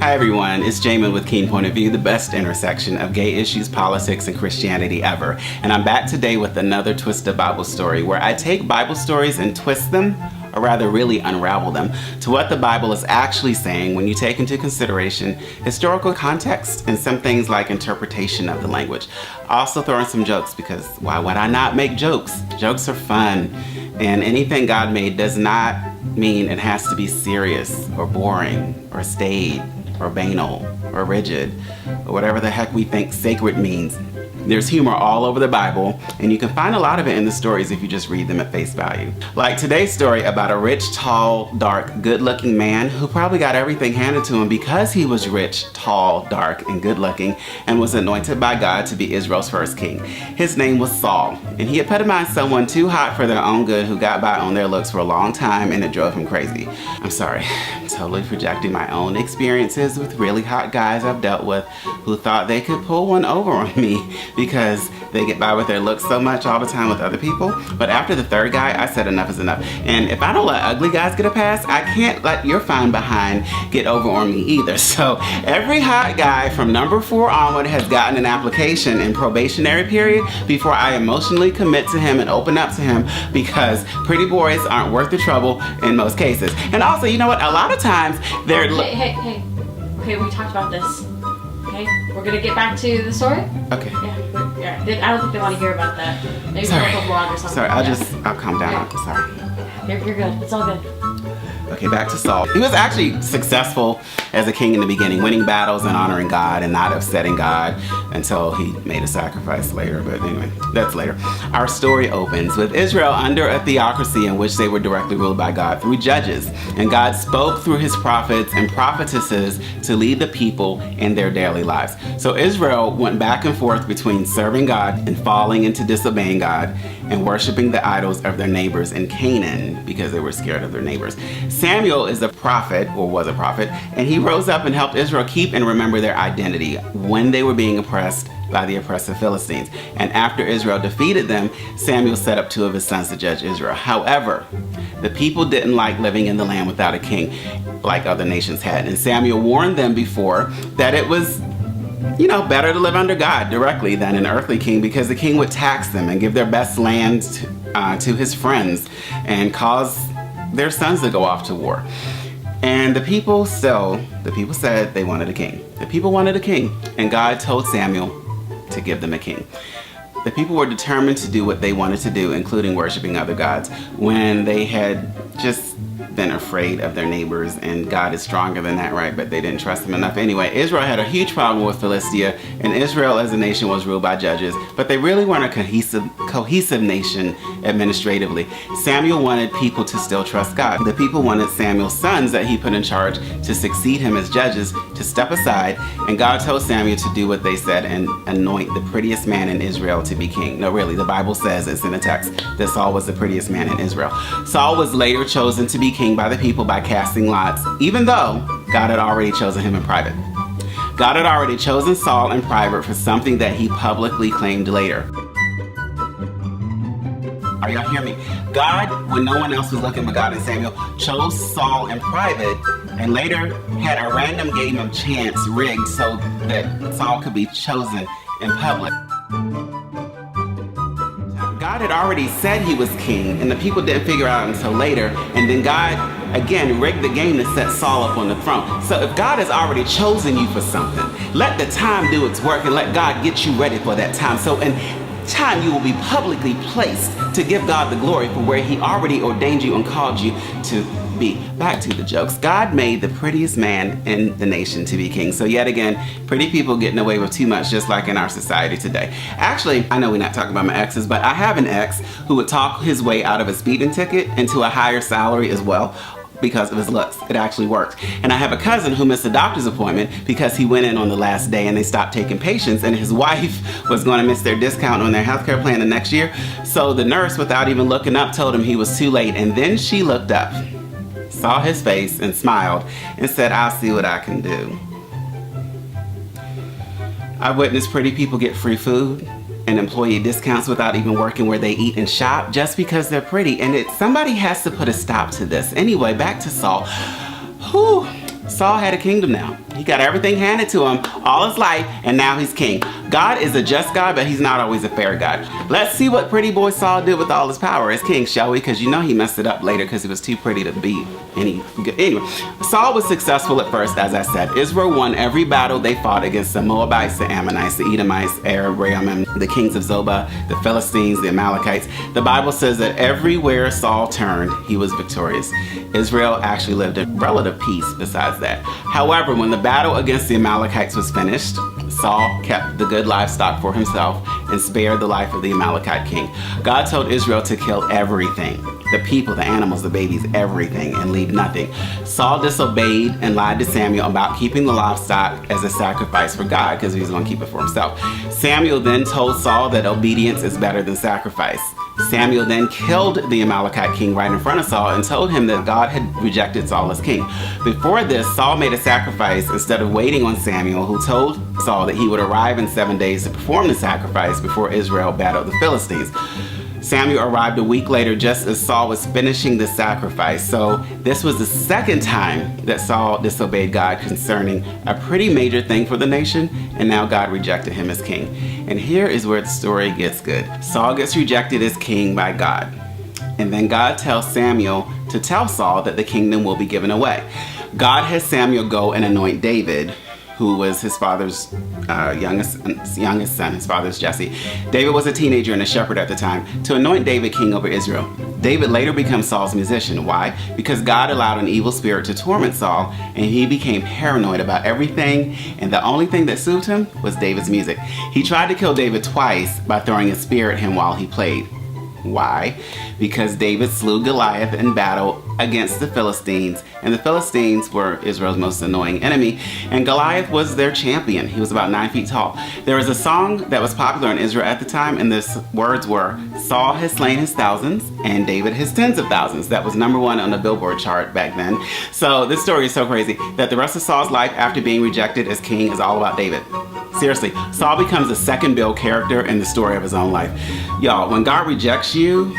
Hi everyone, it's Jamin with Keene Point of View, the best intersection of gay issues, politics, and Christianity ever. And I'm back today with another twisted Bible story where I take Bible stories and twist them, or rather really unravel them, to what the Bible is actually saying when you take into consideration historical context and some things like interpretation of the language. I also throw in some jokes because why would I not make jokes? Jokes are fun, and anything God made does not mean it has to be serious or boring or staid or banal or rigid or whatever the heck we think sacred means. There's humor all over the Bible, and you can find a lot of it in the stories if you just read them at face value. Like today's story about a rich, tall, dark, good-looking man who probably got everything handed to him because he was rich, tall, dark, and good-looking, and was anointed by God to be Israel's first king. His name was Saul, and he epitomized someone too hot for their own good who got by on their looks for a long time, and it drove him crazy. I'm sorry, I'm totally projecting my own experiences with really hot guys I've dealt with who thought they could pull one over on me because they get by with their looks so much all the time with other people. But after the third guy, I said enough is enough. And if I don't let ugly guys get a pass, I can't let your fine behind get over on me either. So every hot guy from number 4 onward has gotten an application in probationary period before I emotionally commit to him and open up to him, because pretty boys aren't worth the trouble in most cases. And also, you know what? A lot of times they're... Hey. Okay, we talked about this. Okay, we're gonna get back to the story. Okay. Yeah. I don't think they want to hear about that. Maybe a vlog or something. Sorry, I'll calm down. Sorry. You're good. It's all good. Okay, back to Saul. He was actually successful as a king in the beginning, winning battles and honoring God and not upsetting God until he made a sacrifice later. But anyway, that's later. Our story opens with Israel under a theocracy in which they were directly ruled by God through judges. And God spoke through his prophets and prophetesses to lead the people in their daily lives. So Israel went back and forth between serving God and falling into disobeying God and worshiping the idols of their neighbors in Canaan because they were scared of their neighbors. Samuel is a prophet, or was a prophet, and he rose up and helped Israel keep and remember their identity when they were being oppressed by the oppressive Philistines. And after Israel defeated them, Samuel set up 2 of his sons to judge Israel. However, the people didn't like living in the land without a king like other nations had. And Samuel warned them before that it was better to live under God directly than an earthly king, because the king would tax them and give their best land to his friends and cause their sons to go off to war. And the people said they wanted a king. The people wanted a king, and God told Samuel to give them a king. The people were determined to do what they wanted to do, including worshiping other gods, when they had just been afraid of their neighbors, and God is stronger than that, right? But they didn't trust him enough. Anyway, Israel had a huge problem with Philistia, and Israel as a nation was ruled by judges, but they really weren't a cohesive nation administratively. Samuel wanted people to still trust God. The people wanted Samuel's sons that he put in charge to succeed him as judges to step aside, and God told Samuel to do what they said and anoint the prettiest man in Israel to be king. No, really, the Bible says, it's in the text, that Saul was the prettiest man in Israel. Saul was later chosen to be king by the people by casting lots, even though God had already chosen him in private. God had already chosen Saul in private for something that he publicly claimed later. Are y'all hear me? God, when no one else was looking but God and Samuel, chose Saul in private and later had a random game of chance rigged so that Saul could be chosen in public. God had already said he was king, and the people didn't figure out until later, and then God again rigged the game to set Saul up on the throne. So if God has already chosen you for something, let the time do its work and let God get you ready for that time. So in time you will be publicly placed to give God the glory for where he already ordained you and called you to be. Back to the jokes. God made the prettiest man in the nation to be king. So yet again, pretty people getting away with too much, just like in our society today. Actually, I know we're not talking about my exes, but I have an ex who would talk his way out of a speeding ticket into a higher salary as well, because of his looks. It actually worked. And I have a cousin who missed a doctor's appointment because he went in on the last day and they stopped taking patients, and his wife was going to miss their discount on their healthcare plan the next year. So the nurse, without even looking up, told him he was too late. And then she looked up, saw his face, and smiled and said, "I'll see what I can do." I've witnessed pretty people get free food and employee discounts without even working where they eat and shop just because they're pretty. And somebody has to put a stop to this. Anyway, back to Saul. Whew. Saul had a kingdom now. He got everything handed to him all his life, and now he's king. God is a just God, but he's not always a fair God. Let's see what pretty boy Saul did with all his power as king, shall we? Because you know he messed it up later because he was too pretty to be any good. Anyway, Saul was successful at first, as I said. Israel won every battle they fought against the Moabites, the Ammonites, the Edomites, Aram, the kings of Zobah, the Philistines, the Amalekites. The Bible says that everywhere Saul turned, he was victorious. Israel actually lived in relative peace besides that. However, when the battle against the Amalekites was finished, Saul kept the good livestock for himself and spared the life of the Amalekite king. God told Israel to kill everything. The people, the animals, the babies, everything, and leave nothing. Saul disobeyed and lied to Samuel about keeping the livestock as a sacrifice for God because he was going to keep it for himself. Samuel then told Saul that obedience is better than sacrifice. Samuel then killed the Amalekite king right in front of Saul and told him that God had rejected Saul as king. Before this, Saul made a sacrifice instead of waiting on Samuel, who told Saul that he would arrive in 7 days to perform the sacrifice before Israel battled the Philistines. Samuel arrived a week later just as Saul was finishing the sacrifice. So this was the second time that Saul disobeyed God concerning a pretty major thing for the nation, and now God rejected him as king. And here is where the story gets good. Saul gets rejected as king by God. And then God tells Samuel to tell Saul that the kingdom will be given away. God has Samuel go and anoint David, who was his father's youngest son. His father's Jesse. David was a teenager and a shepherd at the time, to anoint David king over Israel. David later becomes Saul's musician. Why? Because God allowed an evil spirit to torment Saul, and he became paranoid about everything, and the only thing that soothed him was David's music. He tried to kill David twice by throwing a spear at him while he played. Why? Because David slew Goliath in battle against the Philistines, and the Philistines were Israel's most annoying enemy, and Goliath was their champion. He was about 9 feet tall. There was a song that was popular in Israel at the time, and the words were, "Saul has slain his thousands, and David his tens of thousands." That was #1 on the Billboard chart back then. So this story is so crazy that the rest of Saul's life after being rejected as king is all about David. Seriously, Saul becomes a second build character in the story of his own life. Y'all, when God rejects you,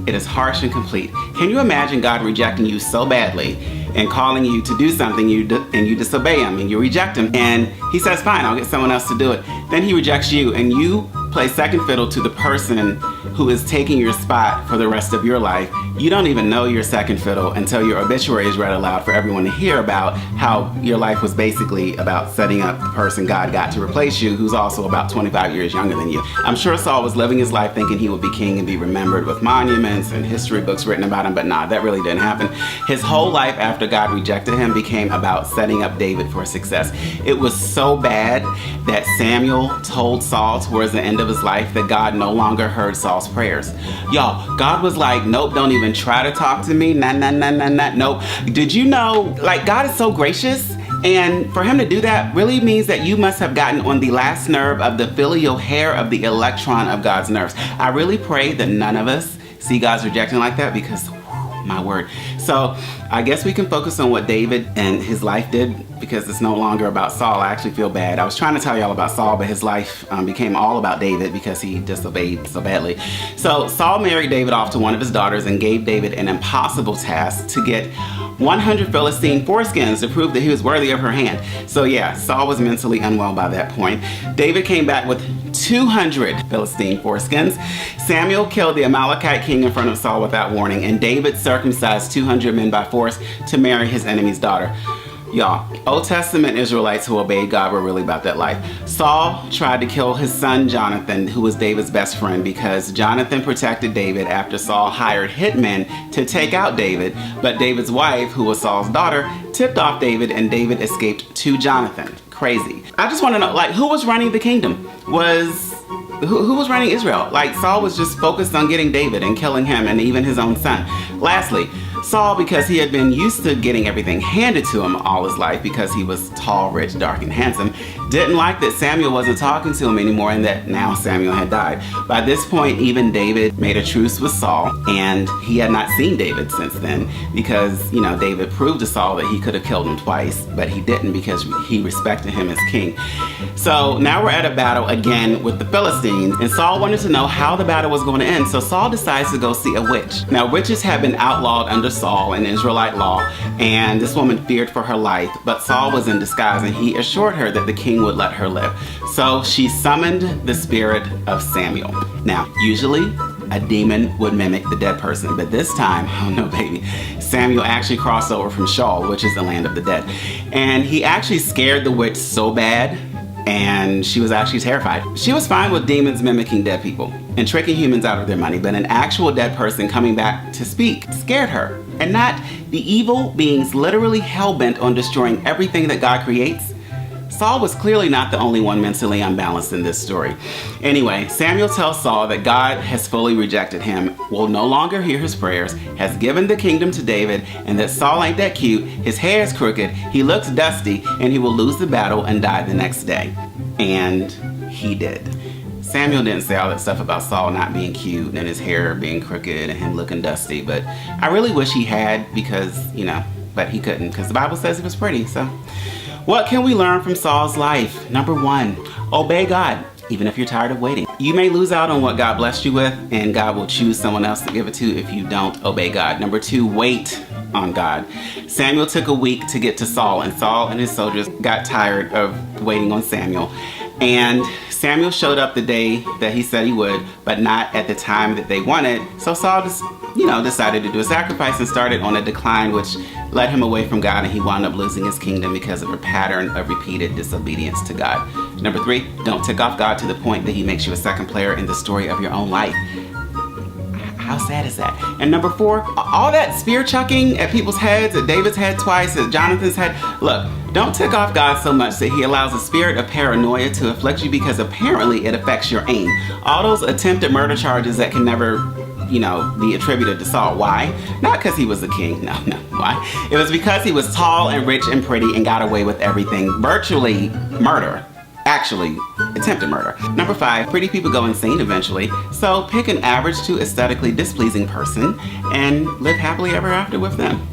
it is harsh and complete. Can you imagine God rejecting you so badly and calling you to do something and you disobey him and you reject him, and he says, fine, I'll get someone else to do it. Then he rejects you and you play second fiddle to the person who is taking your spot for the rest of your life. You don't even know you're second fiddle until your obituary is read aloud for everyone to hear about how your life was basically about setting up the person God got to replace you, who's also about 25 years younger than you. I'm sure Saul was living his life thinking he would be king and be remembered with monuments and history books written about him, but nah, that really didn't happen. His whole life after God rejected him became about setting up David for success. It was so bad that Samuel told Saul towards the end of his life that God no longer heard Saul's prayers. Y'all, God was like, nope, don't even try to talk to me. Nah, nope. Did you know, like, God is so gracious, and for him to do that really means that you must have gotten on the last nerve of the filial hair of the electron of God's nerves. I really pray that none of us see God's rejecting like that, because my word. So I guess we can focus on what David and his life did, because it's no longer about Saul. I actually feel bad. I was trying to tell y'all about Saul, but his life became all about David because he disobeyed so badly. So Saul married David off to one of his daughters and gave David an impossible task to get 100 Philistine foreskins to prove that he was worthy of her hand. So yeah, Saul was mentally unwell by that point. David came back with 200 Philistine foreskins. Samuel killed the Amalekite king in front of Saul without warning, and David circumcised 200 men by force to marry his enemy's daughter. Y'all, Old Testament Israelites who obeyed God were really about that life. Saul tried to kill his son Jonathan, who was David's best friend, because Jonathan protected David after Saul hired hitmen to take out David. But David's wife, who was Saul's daughter, tipped off David, and David escaped to Jonathan. Crazy. I just want to know, like, who was running the kingdom? Who was running Israel? Like, Saul was just focused on getting David and killing him and even his own son. Lastly, Saul, because he had been used to getting everything handed to him all his life because he was tall, rich, dark, and handsome, didn't like that Samuel wasn't talking to him anymore and that now Samuel had died. By this point, even David made a truce with Saul, and he had not seen David since then because, you know, David proved to Saul that he could have killed him twice, but he didn't because he respected him as king. So now we're at a battle again with the Philistines, and Saul wanted to know how the battle was going to end, so Saul decides to go see a witch. Now, witches have been outlawed under Saul in Israelite law, and this woman feared for her life, but Saul was in disguise and he assured her that the king would let her live. So she summoned the spirit of Samuel. Now, usually a demon would mimic the dead person, but this time, oh no baby, Samuel actually crossed over from Sheol, which is the land of the dead. And he actually scared the witch so bad, and she was actually terrified. She was fine with demons mimicking dead people and tricking humans out of their money, but an actual dead person coming back to speak scared her. And not the evil beings literally hell-bent on destroying everything that God creates. Saul was clearly not the only one mentally unbalanced in this story. Anyway, Samuel tells Saul that God has fully rejected him, will no longer hear his prayers, has given the kingdom to David, and that Saul ain't that cute, his hair is crooked, he looks dusty, and he will lose the battle and die the next day. And he did. Samuel didn't say all that stuff about Saul not being cute and his hair being crooked and him looking dusty, but I really wish he had because, you know, but he couldn't because the Bible says he was pretty, so. What can we learn from Saul's life? Number 1, obey God, even if you're tired of waiting. You may lose out on what God blessed you with, and God will choose someone else to give it to if you don't obey God. Number 2, wait on God. Samuel took a week to get to Saul, and Saul and his soldiers got tired of waiting on Samuel. And Samuel showed up the day that he said he would, but not at the time that they wanted. So Saul just, decided to do a sacrifice and started on a decline, which led him away from God, and he wound up losing his kingdom because of a pattern of repeated disobedience to God. Number 3, don't tick off God to the point that he makes you a second player in the story of your own life. How sad is that? And number 4, all that spear chucking at people's heads, at David's head twice, at Jonathan's head. Look, don't tick off God so much that he allows a spirit of paranoia to afflict you because apparently it affects your aim. All those attempted murder charges that can never, be attributed to Saul. Why? Not because he was a king. No. Why? It was because he was tall and rich and pretty and got away with everything. Virtually murder. Actually, attempted murder. Number 5, pretty people go insane eventually, so pick an average to aesthetically displeasing person and live happily ever after with them.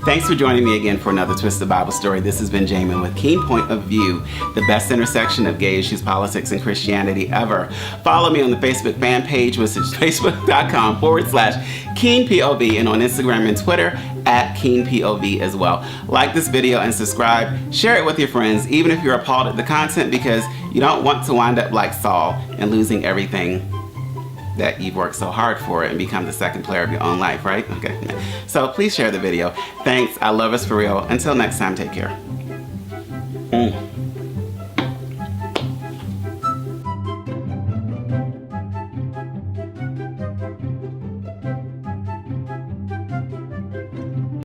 Thanks for joining me again for another Twisted Bible Story. This has been Jamin with Keene Point of View, the best intersection of gay issues, politics, and Christianity ever. Follow me on the Facebook fan page, which is facebook.com/KeenePOV, and on Instagram and Twitter @KeenePOV as well. Like this video and subscribe. Share it with your friends, even if you're appalled at the content, because you don't want to wind up like Saul and losing everything that you've worked so hard for it and become the second player of your own life, right? Okay. So please share the video. Thanks. I love us for real. Until next time, take care.